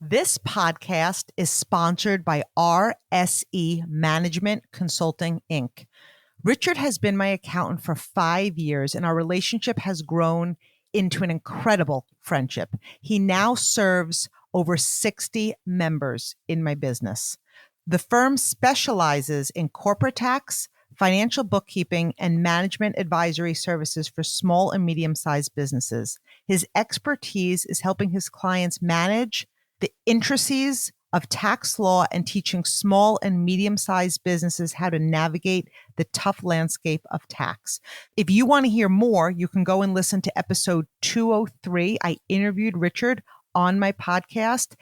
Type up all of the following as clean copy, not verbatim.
This podcast is sponsored by RSE Management Consulting, Inc. Richard has been my accountant for 5 years, and our relationship has grown into an incredible friendship. He now serves over 60 members in my business. The firm specializes in corporate tax, financial bookkeeping, and management advisory services for small and medium-sized businesses. His expertise is helping his clients manage the intricacies of tax law and teaching small and medium-sized businesses how to navigate the tough landscape of tax. If you want to hear more, you can go and listen to episode 203. I interviewed Richard on my podcast.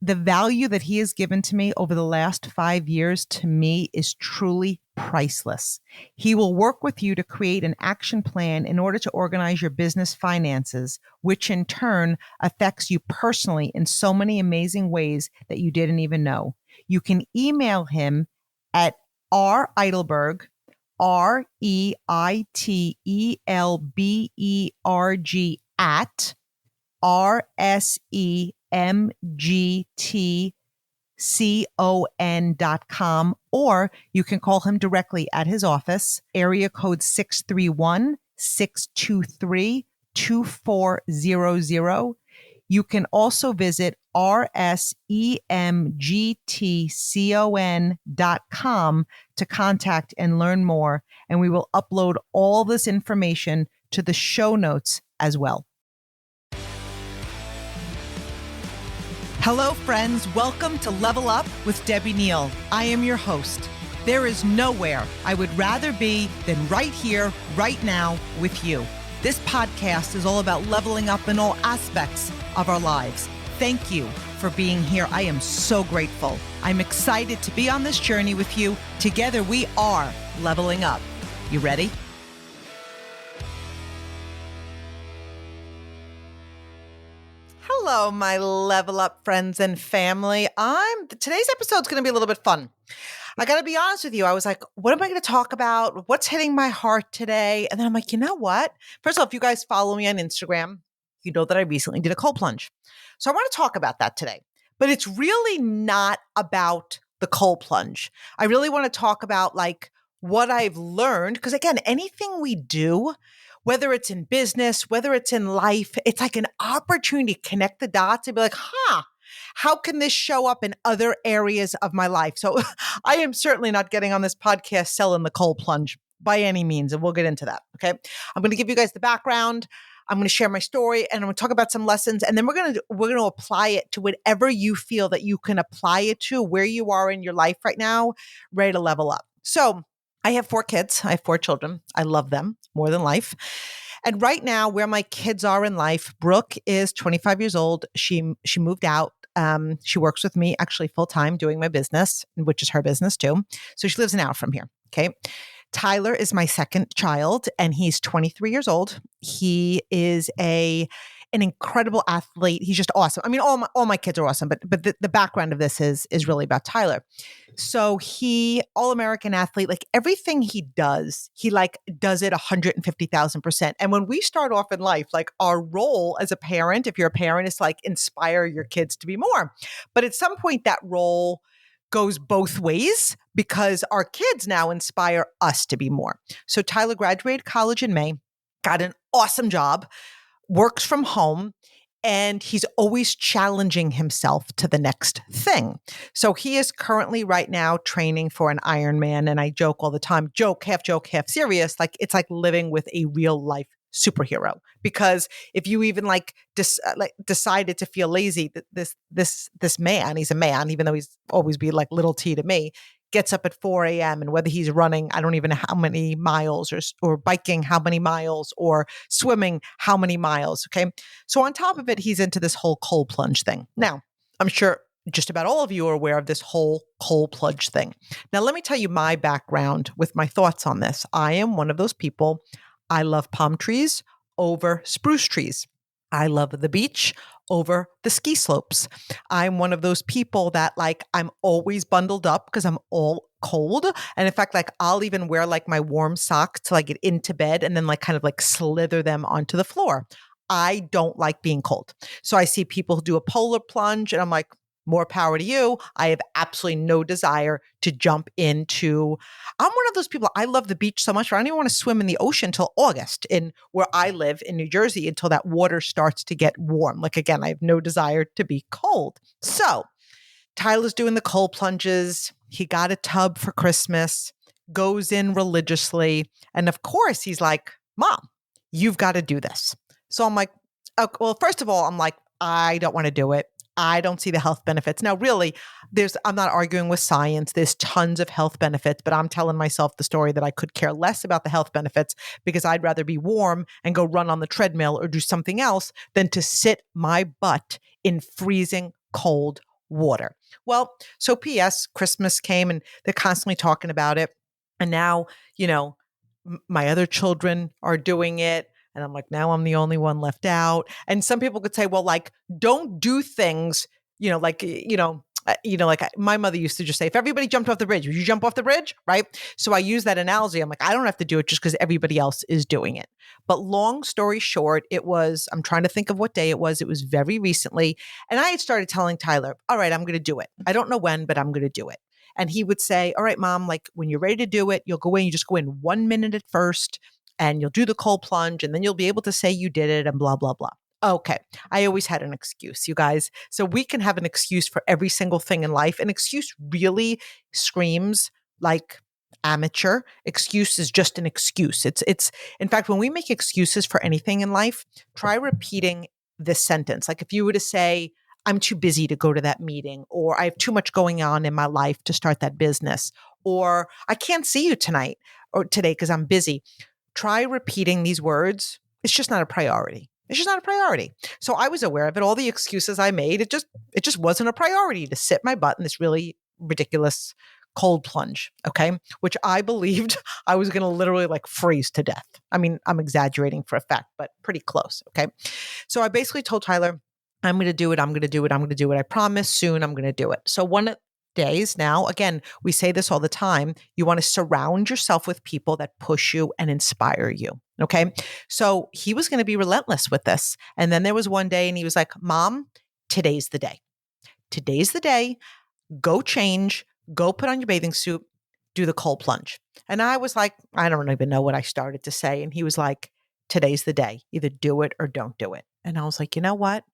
The value that he has given to me over the last 5 years, to me, is truly priceless. He will work with you to create an action plan in order to organize your business finances, which in turn affects you personally in so many amazing ways that you didn't even know. You can email him at reidelberg, REITELBERG at RSEMGTCON.com, or you can call him directly at his office, area code 631-623-2400. You can also visit RSEMGTCON.com to contact and learn more, and we will upload all this information to the show notes as well. Hello, friends. Welcome to Level Up with Debbie Neal. I am your host. There is nowhere I would rather be than right here, right now with you. This podcast is all about leveling up in all aspects of our lives. Thank you for being here. I am so grateful. I'm excited to be on this journey with you. Together, we are leveling up. You ready? Hello, my Level Up friends and family. Today's episode is going to be a little bit fun. I got to be honest with you. I was like, what am I going to talk about? What's hitting my heart today? And then I'm like, you know what? First of all, if you guys follow me on Instagram, you know that I recently did a cold plunge. So I want to talk about that today. But it's really not about the cold plunge. I really want to talk about like what I've learned. Because again, anything we do, whether it's in business, whether it's in life, it's like an opportunity to connect the dots and be like, how can this show up in other areas of my life? So I am certainly not getting on this podcast selling the cold plunge by any means, and we'll get into that, okay? I'm going to give you guys the background. I'm going to share my story, and I'm going to talk about some lessons, and then we're going to apply it to whatever you feel that you can apply it to, where you are in your life right now, ready to level up. So I have 4 kids. I have 4 children. I love them more than life. And right now, where my kids are in life, Brooke is 25 years old. She moved out. She works with me actually full time doing my business, which is her business too. So she lives an hour from here. Okay. Tyler is my second child, and he's 23 years old. He is an incredible athlete. He's just awesome. I mean, all my kids are awesome, but the background of this is really about Tyler. So he, all-American athlete, like everything he does it 150,000%. And when we start off in life, like our role as a parent, if you're a parent, is to like inspire your kids to be more. But at some point that role goes both ways because our kids now inspire us to be more. So Tyler graduated college in May, got an awesome job, works from home, and he's always challenging himself to the next thing. So he is currently right now training for an Ironman. And I joke all the time, half serious. Like it's like living with a real life superhero. Because if you even decided to feel lazy, this man, he's a man, even though he's always be like little T to me, gets up at 4 a.m. and whether he's running, I don't even know how many miles, or biking, how many miles, or swimming, how many miles. Okay. So on top of it, he's into this whole cold plunge thing. Now, I'm sure just about all of you are aware of this whole cold plunge thing. Now, let me tell you my background with my thoughts on this. I am one of those people. I love palm trees over spruce trees. I love the beach over the ski slopes. I'm one of those people that I'm always bundled up because I'm all cold. And in fact, I'll even wear my warm socks till I get into bed and then kind of slither them onto the floor. I don't like being cold. So I see people who do a polar plunge and I'm like, more power to you. I have absolutely no desire to jump into. I'm one of those people. I love the beach so much, but I don't even want to swim in the ocean until August in where I live in New Jersey until that water starts to get warm. Like again, I have no desire to be cold. So Tyler's doing the cold plunges. He got a tub for Christmas, goes in religiously. And of course, he's like, Mom, you've got to do this. So I'm like, oh, well, first of all, I'm like, I don't want to do it. I don't see the health benefits. Now, really, I'm not arguing with science. There's tons of health benefits, but I'm telling myself the story that I could care less about the health benefits because I'd rather be warm and go run on the treadmill or do something else than to sit my butt in freezing cold water. Well, so P.S. Christmas came and they're constantly talking about it. And now, my other children are doing it. And I'm like, now I'm the only one left out. And some people could say, well, like, don't do things, like my mother used to just say, if everybody jumped off the bridge, would you jump off the bridge? Right. So I use that analogy. I'm like, I don't have to do it just because everybody else is doing it. But long story short, I'm trying to think of what day it was. It was very recently. And I had started telling Tyler, all right, I'm going to do it. I don't know when, but I'm going to do it. And he would say, all right, Mom, like when you're ready to do it, you'll go in, you just go in 1 minute at first and you'll do the cold plunge and then you'll be able to say you did it and blah, blah, blah. Okay. I always had an excuse, you guys. So we can have an excuse for every single thing in life. An excuse really screams like amateur. Excuse is just an excuse. It's in fact, when we make excuses for anything in life, try repeating this sentence. Like if you were to say, I'm too busy to go to that meeting, or I have too much going on in my life to start that business, or I can't see you tonight or today because I'm busy. Try repeating these words. It's just not a priority. It's just not a priority. So I was aware of it. All the excuses I made, it just wasn't a priority to sit my butt in this really ridiculous cold plunge. Okay. Which I believed I was going to literally like freeze to death. I mean, I'm exaggerating for a fact, but pretty close. Okay. So I basically told Tyler, I'm going to do it. I'm going to do it. I'm going to do it. I promise soon I'm going to do it. So one days now, again, we say this all the time. You want to surround yourself with people that push you and inspire you. Okay. So he was going to be relentless with this. And then there was one day and he was like, Mom, today's the day. Today's the day. Go change, go put on your bathing suit, do the cold plunge. And I was like, I don't even know what I started to say. And he was like, today's the day. Either do it or don't do it. And I was like, you know what?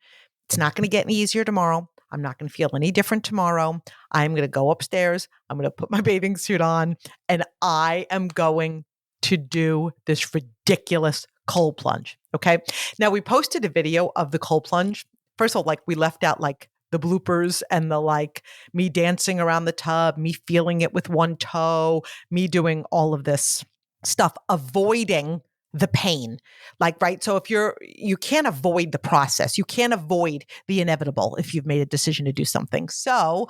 It's not going to get any easier tomorrow. I'm not going to feel any different tomorrow. I'm going to go upstairs. I'm going to put my bathing suit on and I am going to do this ridiculous cold plunge. Okay. Now we posted a video of the cold plunge. First of all, like we left out like the bloopers and the like me dancing around the tub, me feeling it with one toe, me doing all of this stuff, avoiding the pain. Like, right. So you can't avoid the process. You can't avoid the inevitable if you've made a decision to do something. So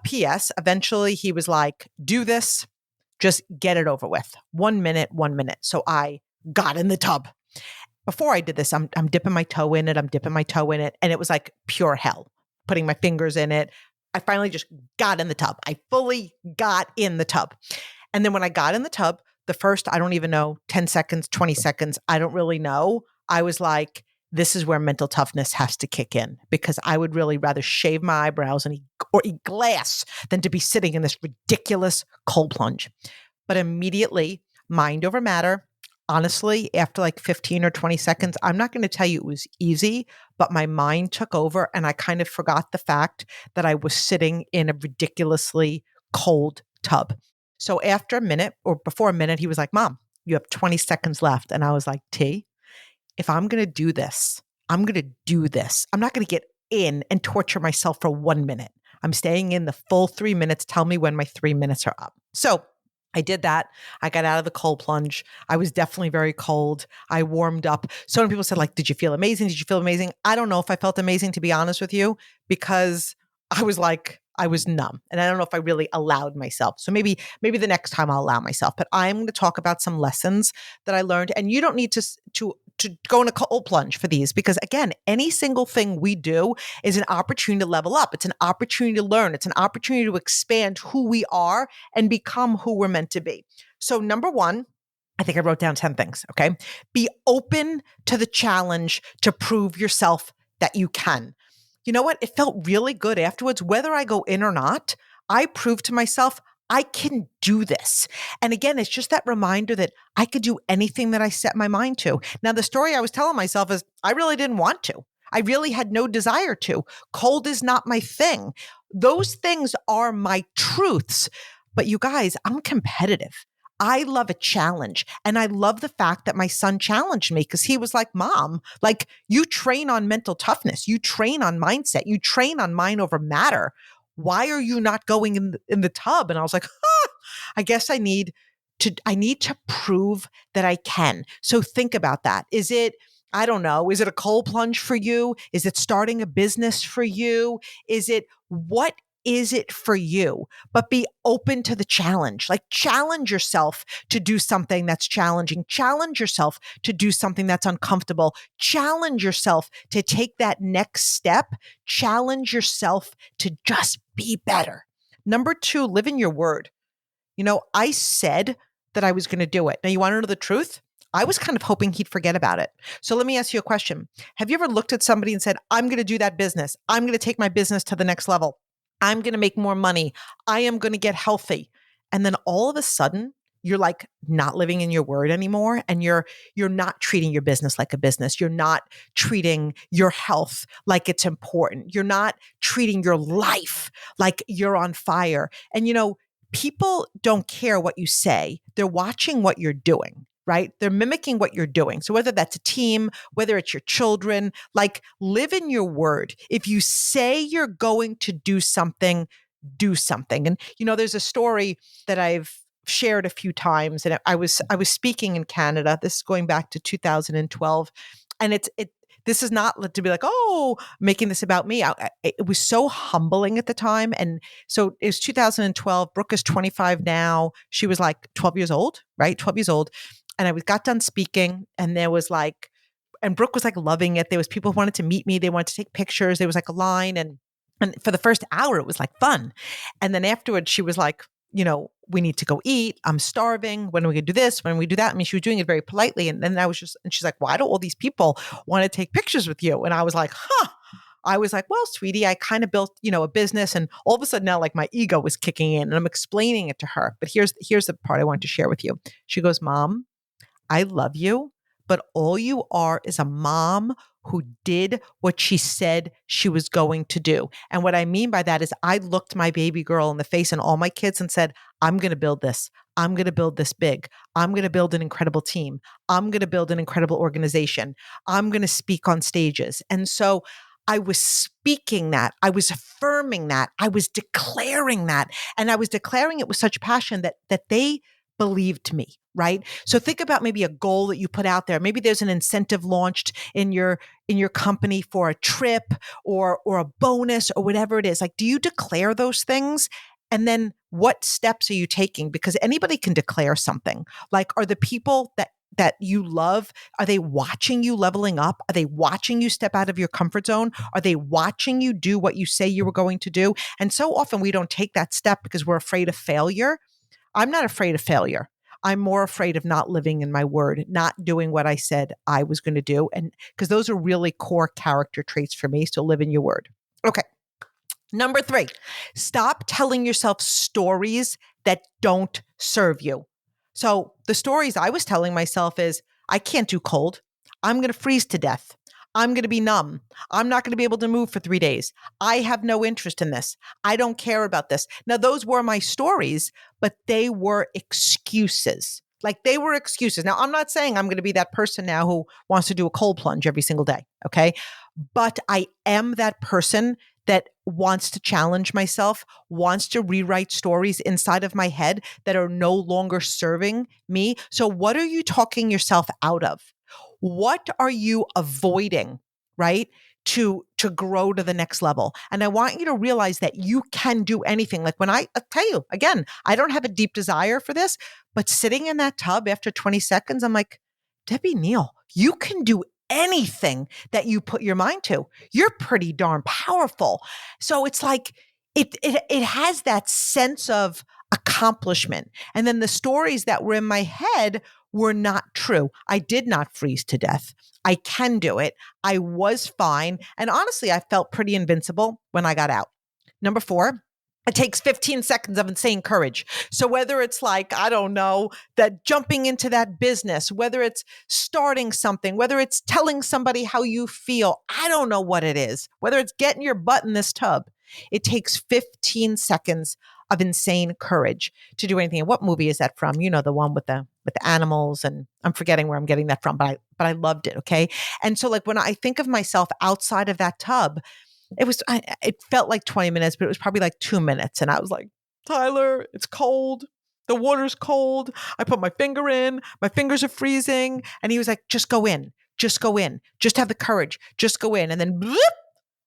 P.S. eventually he was like, do this, just get it over with. 1 minute, 1 minute. So I got in the tub. Before I did this, I'm dipping my toe in it. And it was like pure hell, putting my fingers in it. I finally just got in the tub. I fully got in the tub. And then when I got in the tub, the first, I don't even know, 10 seconds, 20 seconds, I don't really know. I was like, this is where mental toughness has to kick in because I would really rather shave my eyebrows or eat glass than to be sitting in this ridiculous cold plunge. But immediately, mind over matter, honestly, after like 15 or 20 seconds, I'm not going to tell you it was easy, but my mind took over and I kind of forgot the fact that I was sitting in a ridiculously cold tub. So after a minute or before a minute, he was like, Mom, you have 20 seconds left. And I was like, T, if I'm going to do this, I'm going to do this. I'm not going to get in and torture myself for 1 minute. I'm staying in the full 3 minutes. Tell me when my 3 minutes are up. So I did that. I got out of the cold plunge. I was definitely very cold. I warmed up. So many people said, like, did you feel amazing? Did you feel amazing? I don't know if I felt amazing, to be honest with you, because I was numb and I don't know if I really allowed myself. So maybe the next time I'll allow myself, but I'm going to talk about some lessons that I learned. And you don't need to go in a cold plunge for these because again, any single thing we do is an opportunity to level up. It's an opportunity to learn. It's an opportunity to expand who we are and become who we're meant to be. So number one, I think I wrote down 10 things. Okay. Be open to the challenge to prove yourself that you can. You know what? It felt really good afterwards. Whether I go in or not, I proved to myself I can do this. And again, it's just that reminder that I could do anything that I set my mind to. Now, the story I was telling myself is I really didn't want to. I really had no desire to. Cold is not my thing. Those things are my truths. But you guys, I'm competitive. I love a challenge. And I love the fact that my son challenged me because he was like, Mom, like you train on mental toughness. You train on mindset. You train on mind over matter. Why are you not going in the tub? And I was like, I guess I need to prove that I can. So think about that. Is it, I don't know, is it a cold plunge for you? Is it starting a business for you? What is it for you? But be open to the challenge. Like challenge yourself to do something that's challenging. Challenge yourself to do something that's uncomfortable. Challenge yourself to take that next step. Challenge yourself to just be better. Number 2, live in your word. I said that I was going to do it. Now, you want to know the truth? I was kind of hoping he'd forget about it. So let me ask you a question. Have you ever looked at somebody and said, I'm going to do that business. I'm going to take my business to the next level. I'm going to make more money. I am going to get healthy. And then all of a sudden, you're like not living in your word anymore. And you're not treating your business like a business. You're not treating your health like it's important. You're not treating your life like you're on fire. And people don't care what you say. They're watching what you're doing, right? They're mimicking what you're doing. So whether that's a team, whether it's your children, like live in your word. If you say you're going to do something, do something. And there's a story that I've shared a few times, and I was speaking in Canada. This is going back to 2012, and this is not to be like, oh, making this about me. It was so humbling at the time. And so it was 2012. Brooke is 25 now. She was like 12 years old, right? 12 years old. And I got done speaking, and there was like, and Brooke was like loving it. There was people who wanted to meet me. They wanted to take pictures. There was like a line. And for the first hour, it was like fun. And then afterwards, she was like, we need to go eat. I'm starving. When are we going to do this? When are we do that? I mean, she was doing it very politely. And then and she's like, why do all these people want to take pictures with you? And I was like, I was like, well, sweetie, I kind of built, a business. And all of a sudden now like my ego was kicking in and I'm explaining it to her. But here's the part I want to share with you. She goes, Mom, I love you, but all you are is a mom who did what she said she was going to do. And what I mean by that is I looked my baby girl in the face and all my kids and said, I'm going to build this. I'm going to build this big. I'm going to build an incredible team. I'm going to build an incredible organization. I'm going to speak on stages. And so I was speaking that. I was affirming that. I was declaring that. And I was declaring it with such passion that they believed me, right? So think about maybe a goal that you put out there. Maybe there's an incentive launched in your company for a trip or a bonus or whatever it is. Like, do you declare those things? And then what steps are you taking? Because anybody can declare something. Like, are the people that you love, are they watching you leveling up? Are they watching you step out of your comfort zone? Are they watching you do what you say you were going to do? And so often we don't take that step because we're afraid of failure. I'm not afraid of failure. I'm more afraid of not living in my word, not doing what I said I was going to do. And because those are really core character traits for me. So live in your word. Okay. Number 3, stop telling yourself stories that don't serve you. So the stories I was telling myself is, I can't do cold. I'm going to freeze to death. I'm going to be numb. I'm not going to be able to move for 3 days. I have no interest in this. I don't care about this. Now, those were my stories, but they were excuses. Like they were excuses. Now, I'm not saying I'm going to be that person now who wants to do a cold plunge every single day. Okay. But I am that person that wants to challenge myself, wants to rewrite stories inside of my head that are no longer serving me. So what are you talking yourself out of? What are you avoiding, right? To grow to the next level. And I want you to realize that you can do anything. Like I'll tell you again, I don't have a deep desire for this, but sitting in that tub after 20 seconds, I'm like, Debbie Neal, you can do anything that you put your mind to. You're pretty darn powerful. So it's like, it has that sense of accomplishment. And then the stories that were in my head were not true. I did not freeze to death. I can do it. I was fine. And honestly, I felt pretty invincible when I got out. Number 4, it takes 15 seconds of insane courage. So whether it's like, I don't know, that jumping into that business, whether it's starting something, whether it's telling somebody how you feel, I don't know what it is, whether it's getting your butt in this tub, it takes 15 seconds of insane courage to do anything. And what movie is that from? You know, the one with the animals, and I'm forgetting where I'm getting that from, but I loved it. Okay. And so like when I think of myself outside of that tub, it felt like 20 minutes, but it was probably like 2 minutes. And I was like, Tyler, it's cold. The water's cold. I put my finger in, my fingers are freezing. And he was like, just go in, just go in, just have the courage, just go in. And then bloop,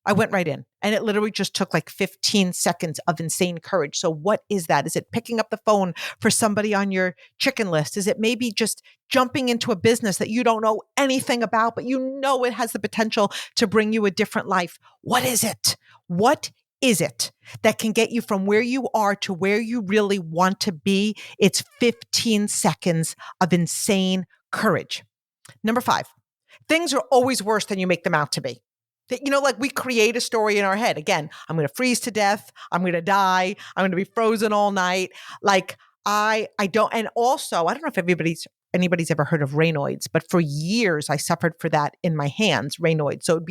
I went right in, and it literally just took like 15 seconds of insane courage. So what is that? Is it picking up the phone for somebody on your chicken list? Is it maybe just jumping into a business that you don't know anything about, but you know it has the potential to bring you a different life? What is it? What is it that can get you from where you are to where you really want to be? It's 15 seconds of insane courage. Number 5, things are always worse than you make them out to be. That, you know, like we create a story in our head. Again, I'm going to freeze to death. I'm going to die. I'm going to be frozen all night. Like I don't, and also, I don't know if anybody's ever heard of Raynaud's, but for years I suffered for that in my hands, Raynaud's. So it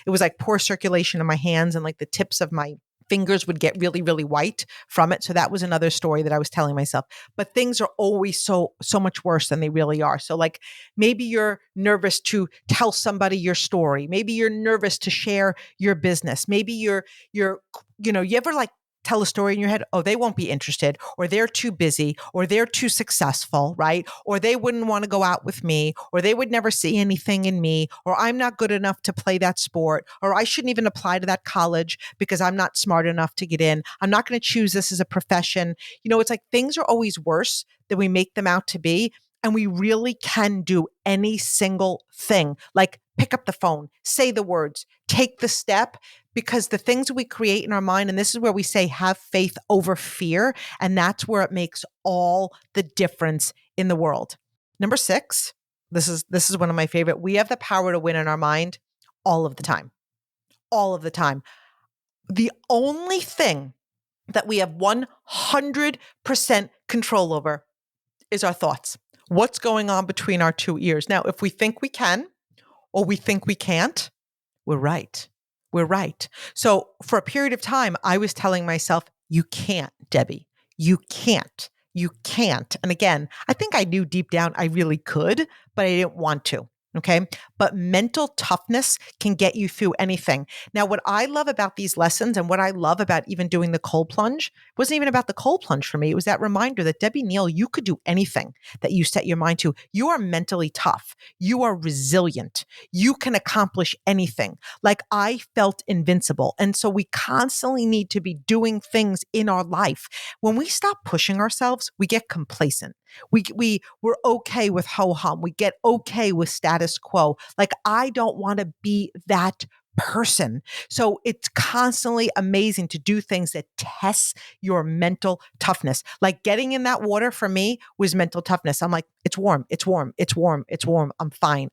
was like poor circulation in my hands, and like the tips of my fingers would get really, really white from it. So that was another story that I was telling myself. But things are always so much worse than they really are. So like maybe you're nervous to tell somebody your story. Maybe you're nervous to share your business. Maybe you ever like tell a story in your head, oh, they won't be interested, or they're too busy, or they're too successful, right? Or they wouldn't want to go out with me, or they would never see anything in me, or I'm not good enough to play that sport, or I shouldn't even apply to that college because I'm not smart enough to get in. I'm not going to choose this as a profession. You know, it's like things are always worse than we make them out to be. And we really can do any single thing, like pick up the phone, say the words, take the step, because the things we create in our mind, and this is where we say have faith over fear, and that's where it makes all the difference in the world. Number 6, this is one of my favorite. We have the power to win in our mind all of the time. All of the time. The only thing that we have 100% control over is our thoughts. What's going on between our 2 ears? Now, if we think we can or we think we can't, we're right. We're right. So for a period of time, I was telling myself, you can't, Debbie. You can't. You can't. And again, I think I knew deep down I really could, but I didn't want to. Okay. But mental toughness can get you through anything. Now, what I love about these lessons, and what I love about even doing the cold plunge, wasn't even about the cold plunge for me. It was that reminder that, Debbie Neal, you could do anything that you set your mind to. You are mentally tough. You are resilient. You can accomplish anything. Like I felt invincible. And so we constantly need to be doing things in our life. When we stop pushing ourselves, we get complacent. We're okay with ho-hum. We get okay with status quo. Like I don't want to be that person. So it's constantly amazing to do things that test your mental toughness. Like getting in that water for me was mental toughness. I'm like, it's warm, it's warm, it's warm, it's warm. I'm fine,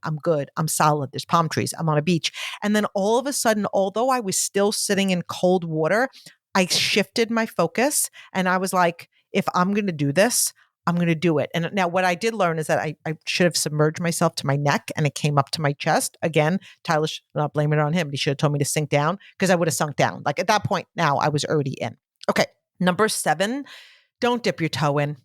I'm good, I'm solid. There's palm trees, I'm on a beach. And then all of a sudden, although I was still sitting in cold water, I shifted my focus and I was like, if I'm going to do this, I'm going to do it. And now what I did learn is that I should have submerged myself to my neck and it came up to my chest. Again, Tyler, not blaming it on him, but he should have told me to sink down because I would have sunk down. Like at that point now I was already in. Okay. Number 7, don't dip your toe in.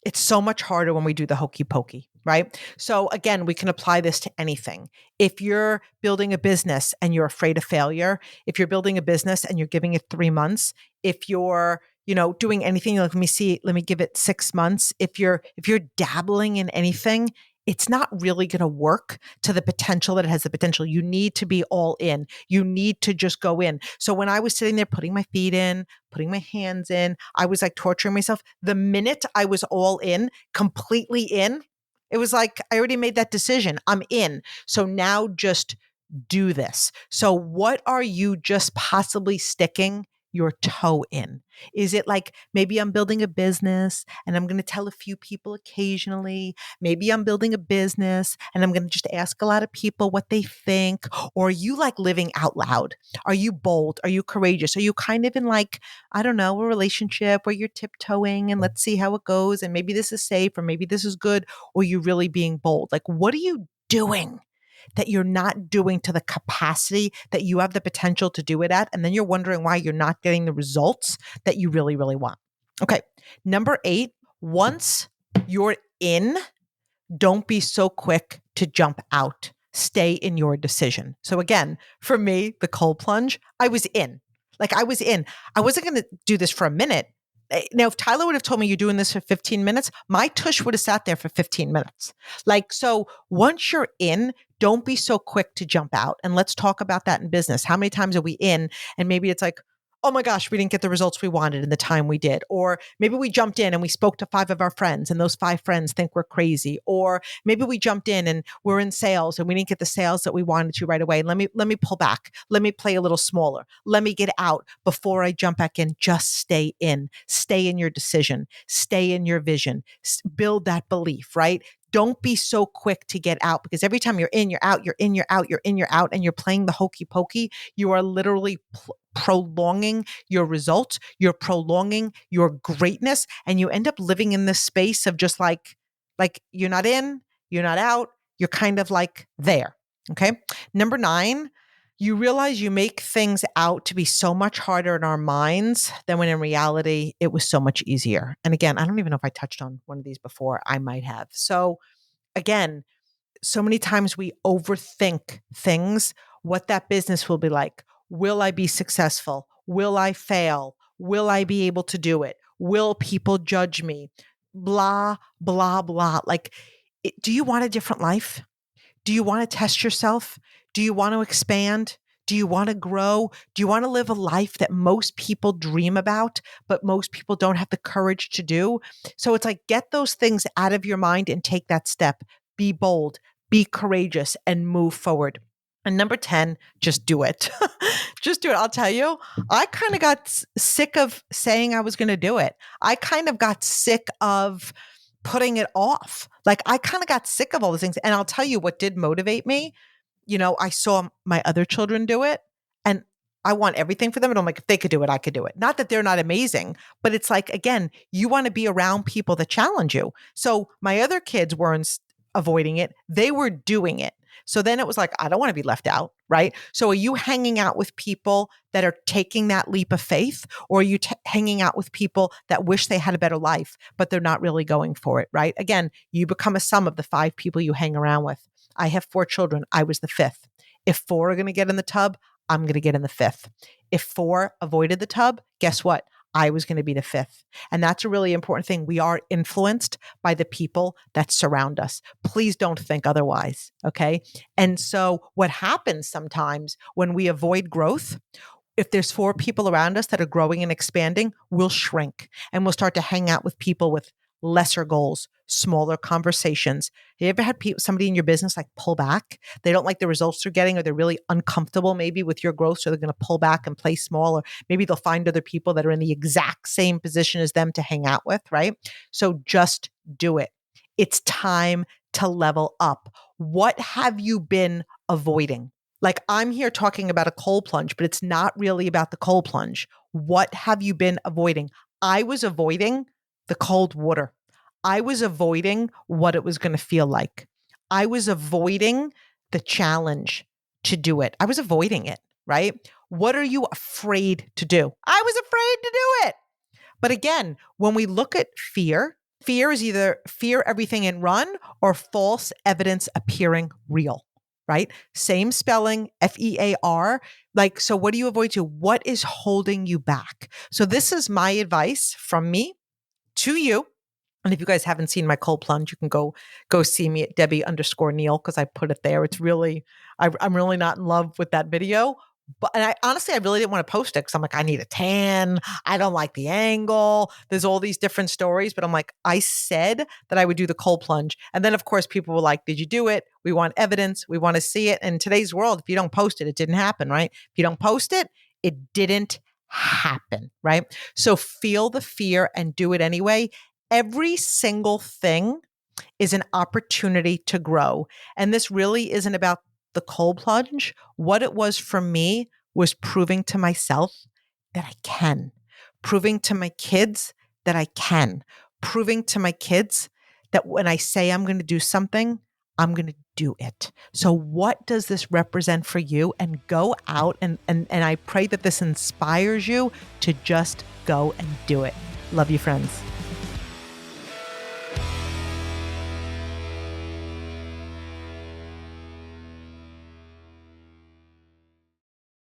It's so much harder when we do the hokey pokey, right? So again, we can apply this to anything. If you're building a business and you're afraid of failure, if you're building a business and you're giving it 3 months, if you're doing anything, like, let me give it 6 months. If you're dabbling in anything, it's not really going to work to the potential that it has the potential. You need to be all in. You need to just go in. So when I was sitting there, putting my feet in, putting my hands in, I was like torturing myself. The minute I was all in, completely in, it was like, I already made that decision. I'm in. So now just do this. So what are you just possibly sticking your toe in? Is it like maybe I'm building a business and I'm going to tell a few people occasionally? Maybe I'm building a business and I'm going to just ask a lot of people what they think. Or are you like living out loud? Are you bold? Are you courageous? Are you kind of in like, I don't know, a relationship where you're tiptoeing and let's see how it goes? And maybe this is safe or maybe this is good. Or you really being bold? Like, what are you doing that you're not doing to the capacity that you have the potential to do it at? And then you're wondering why you're not getting the results that you really, really want. Okay. Number 8, once you're in, don't be so quick to jump out. Stay in your decision. So again, for me, the cold plunge, I was in. Like I was in. I wasn't going to do this for a minute. Now, if Tyler would have told me you're doing this for 15 minutes, my tush would have sat there for 15 minutes. Like, so once you're in, don't be so quick to jump out. And let's talk about that in business. How many times are we in? And maybe it's like, oh my gosh, we didn't get the results we wanted in the time we did. Or maybe we jumped in and we spoke to 5 of our friends and those 5 friends think we're crazy. Or maybe we jumped in and we're in sales and we didn't get the sales that we wanted to right away. Let me pull back. Let me play a little smaller. Let me get out before I jump back in. Just stay in. Stay in your decision. Stay in your vision. Build that belief, right? Don't be so quick to get out, because every time you're in, you're out, you're in, you're out, you're in, you're out, and you're playing the hokey pokey. You are literally prolonging your results. You're prolonging your greatness, and you end up living in this space of just like you're not in, you're not out, you're kind of like there. Okay. Number 9, you realize you make things out to be so much harder in our minds than when in reality it was so much easier. And again, I don't even know if I touched on one of these before. I might have. So again, so many times we overthink things, what that business will be like. Will I be successful? Will I fail? Will I be able to do it? Will people judge me? Blah, blah, blah. Like, do you want a different life? Do you want to test yourself? Do you want to expand? Do you want to grow? Do you want to live a life that most people dream about, but most people don't have the courage to do? So it's like, get those things out of your mind and take that step. Be bold, be courageous, and move forward. And number 10, just do it. Just do it. I'll tell you, I kind of got sick of saying I was going to do it. I kind of got sick of putting it off. Like I kind of got sick of all those things. And I'll tell you what did motivate me. You know, I saw my other children do it and I want everything for them. And I'm like, if they could do it, I could do it. Not that they're not amazing, but it's like, again, you want to be around people that challenge you. So my other kids weren't avoiding it. They were doing it. So then it was like, I don't want to be left out, right? So are you hanging out with people that are taking that leap of faith? Or are you hanging out with people that wish they had a better life, but they're not really going for it, right? Again, you become a sum of the 5 people you hang around with. I have 4 children. I was the 5th. If 4 are going to get in the tub, I'm going to get in the 5th. If 4 avoided the tub, guess what? I was going to be the 5th. And that's a really important thing. We are influenced by the people that surround us. Please don't think otherwise. Okay. And so what happens sometimes when we avoid growth, if there's 4 people around us that are growing and expanding, we'll shrink and we'll start to hang out with people with lesser goals, smaller conversations. Have you ever had somebody in your business like pull back? They don't like the results they're getting, or they're really uncomfortable maybe with your growth. So they're going to pull back and play small, or maybe they'll find other people that are in the exact same position as them to hang out with, right? So just do it. It's time to level up. What have you been avoiding? Like I'm here talking about a cold plunge, but it's not really about the cold plunge. What have you been avoiding? I was avoiding the cold water. I was avoiding what it was going to feel like. I was avoiding the challenge to do it. I was avoiding it, right? What are you afraid to do? I was afraid to do it. But again, when we look at fear, fear is either fear everything and run or false evidence appearing real, right? Same spelling, FEAR. Like, so what do you avoid to? What is holding you back? So this is my advice from me to you. And if you guys haven't seen my cold plunge, you can go see me at Debbie_Neal, because I put it there. It's really, I'm really not in love with that video. But and I honestly, I really didn't want to post it because I'm like, I need a tan. I don't like the angle. There's all these different stories, but I'm like, I said that I would do the cold plunge. And then of course people were like, did you do it? We want evidence. We want to see it. In today's world, if you don't post it, it didn't happen, right? If you don't post it, it didn't happen, right? So feel the fear and do it anyway. Every single thing is an opportunity to grow. And this really isn't about the cold plunge. What it was for me was proving to myself that I can, proving to my kids that I can, proving to my kids that when I say I'm going to do something, I'm going to do it. So what does this represent for you? And go out and I pray that this inspires you to just go and do it. Love you, friends.